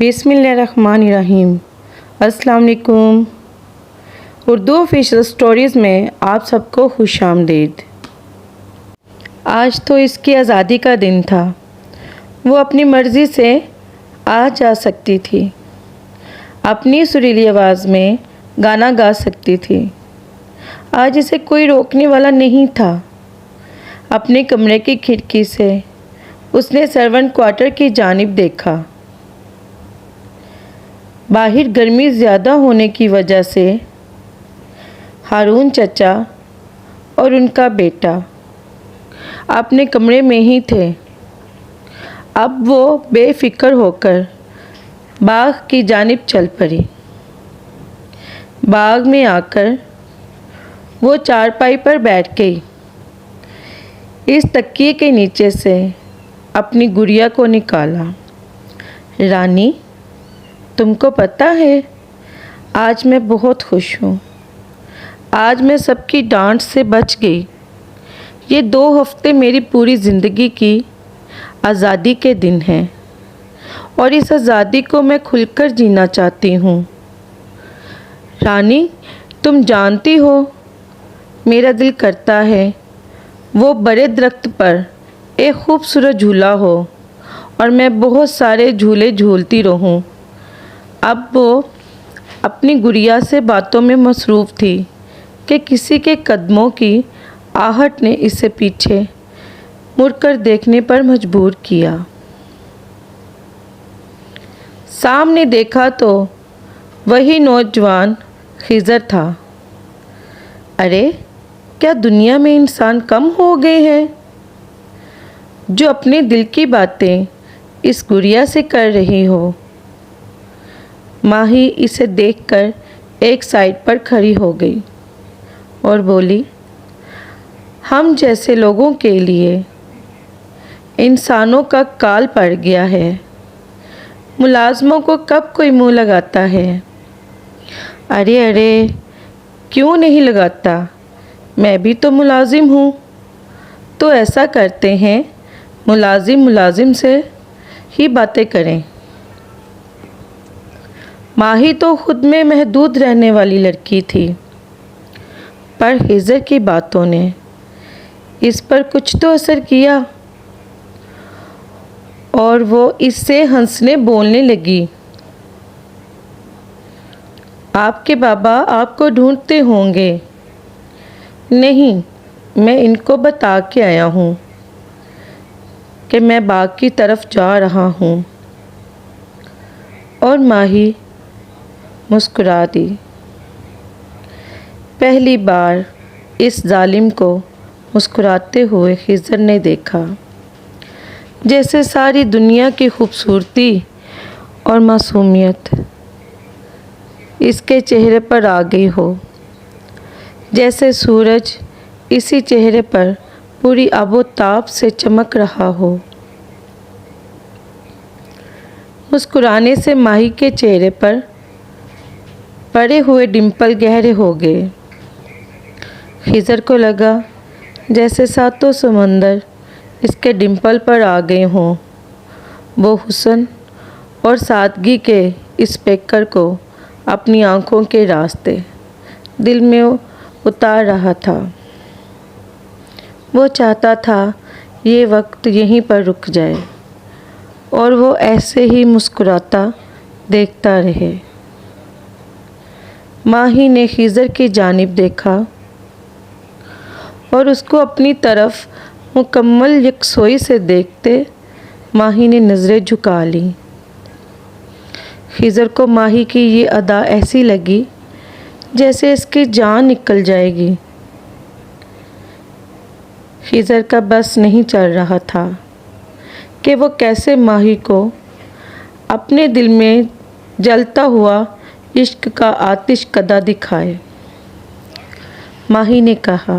बिस्मिल्लाहिर्रहमानिर्रहीम। अस्सलाम वालेकुम। उर्दू ऑफिशियल स्टोरीज़ में आप सबको खुश आमदीद। आज तो इसकी आज़ादी का दिन था। वो अपनी मर्ज़ी से आ जा सकती थी, अपनी सुरीली आवाज़ में गाना गा सकती थी। आज इसे कोई रोकने वाला नहीं था। अपने कमरे की खिड़की से उसने सर्वेंट क्वार्टर की जानिब देखा। बाहर गर्मी ज़्यादा होने की वजह से हारून चचा और उनका बेटा अपने कमरे में ही थे। अब वो बेफिक्र होकर बाग की जानिब चल पड़ी। बाग में आकर वो चारपाई पर बैठ गई। इस तकिए के नीचे से अपनी गुड़िया को निकाला। रानी, तुमको पता है आज मैं बहुत खुश हूँ। आज मैं सबकी डांट से बच गई। ये 2 हफ्ते मेरी पूरी ज़िंदगी की आज़ादी के दिन हैं और इस आज़ादी को मैं खुलकर जीना चाहती हूँ। रानी, तुम जानती हो मेरा दिल करता है वो बड़े दरख्त पर एक खूबसूरत झूला हो और मैं बहुत सारे झूले झूलती रहूं। अब वो अपनी गुड़िया से बातों में मसरूफ़ थी कि किसी के कदमों की आहट ने इसे पीछे मुड़कर देखने पर मजबूर किया। सामने देखा तो वही नौजवान खिज़र था। अरे, क्या दुनिया में इंसान कम हो गए हैं जो अपने दिल की बातें इस गुड़िया से कर रही हो। माही इसे देखकर एक साइड पर खड़ी हो गई और बोली, हम जैसे लोगों के लिए इंसानों का काल पड़ गया है। मुलाजमों को कब कोई मुंह लगाता है। अरे अरे, क्यों नहीं लगाता, मैं भी तो मुलाजिम हूँ। तो ऐसा करते हैं, मुलाजिम से ही बातें करें। माही तो खुद में महदूद रहने वाली लड़की थी, पर खिज़र की बातों ने इस पर कुछ तो असर किया और वो इससे हंसने बोलने लगी। आपके बाबा आपको ढूंढते होंगे। नहीं, मैं इनको बता के आया हूँ कि मैं बाग की तरफ जा रहा हूँ। और माही मुस्कुरा दी। पहली बार इस जालिम को मुस्कुराते हुए खिज़र ने देखा, जैसे सारी दुनिया की खूबसूरती और मासूमियत इसके चेहरे पर आ गई हो, जैसे सूरज इसी चेहरे पर पूरी आबोताब से चमक रहा हो। मुस्कुराने से माही के चेहरे पर पड़े हुए डिंपल गहरे हो गए। खिज़र को लगा जैसे सातों समंदर इसके डिंपल पर आ गए हों। वो हुस्न और सादगी के इस पेकर को अपनी आँखों के रास्ते दिल में उतार रहा था। वो चाहता था ये वक्त यहीं पर रुक जाए और वो ऐसे ही मुस्कुराता देखता रहे। माही ने खिज़र की जानिब देखा और उसको अपनी तरफ मुकम्मल यकसोई से देखते माही ने नज़रें झुका ली। खिज़र को माही की ये अदा ऐसी लगी जैसे इसकी जान निकल जाएगी। खिज़र का बस नहीं चल रहा था कि वो कैसे माही को अपने दिल में जलता हुआ इश्क का आतिश कदा दिखाए। माही ने कहा,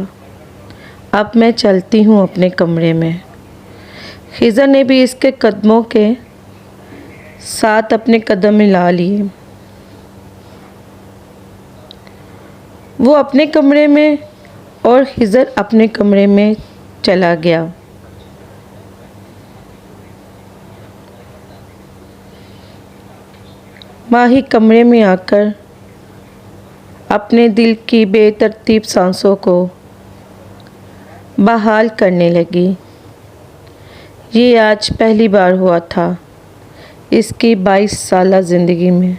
अब मैं चलती हूँ अपने कमरे में। खिज़र ने भी इसके कदमों के साथ अपने कदम मिला लिए। वो अपने कमरे में और खिज़र अपने कमरे में चला गया। माही कमरे में आकर अपने दिल की बेतरतीब सांसों को बहाल करने लगी। ये आज पहली बार हुआ था इसकी 22 साला ज़िंदगी में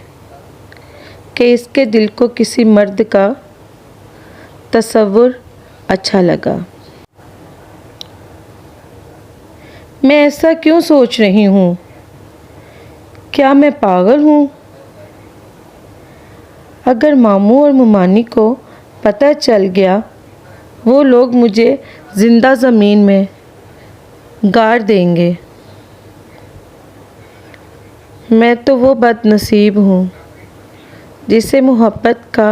कि इसके दिल को किसी मर्द का तसव्वुर अच्छा लगा। मैं ऐसा क्यों सोच रही हूँ? क्या मैं पागल हूँ? अगर मामू और मुमानी को पता चल गया, वो लोग मुझे ज़िंदा ज़मीन में गाड़ देंगे। मैं तो वो बदनसीब हूँ जिसे मोहब्बत का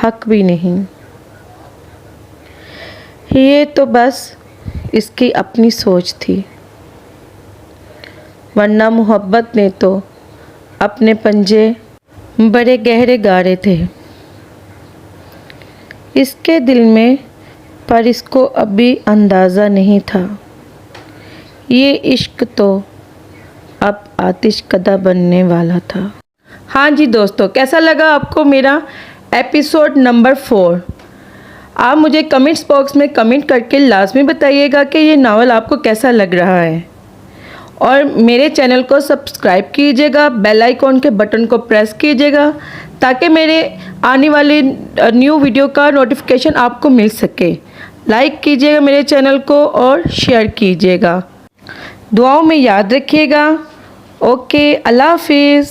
हक भी नहीं। ये तो बस इसकी अपनी सोच थी, वरना मोहब्बत ने तो अपने पंजे बड़े गहरे गाड़े थे इसके दिल में, पर इसको अभी अंदाज़ा नहीं था ये इश्क तो अब आतिशकदा बनने वाला था। हाँ जी दोस्तों, कैसा लगा आपको मेरा एपिसोड नंबर 4? आप मुझे कमेंट्स बॉक्स में कमेंट करके लाजमी बताइएगा कि ये नावल आपको कैसा लग रहा है, और मेरे चैनल को सब्सक्राइब कीजिएगा, बेल आइकॉन के बटन को प्रेस कीजिएगा ताकि मेरे आने वाली न्यू वीडियो का नोटिफिकेशन आपको मिल सके। लाइक कीजिएगा मेरे चैनल को और शेयर कीजिएगा। दुआओं में याद रखिएगा। ओके, अल्लाह हाफिज़।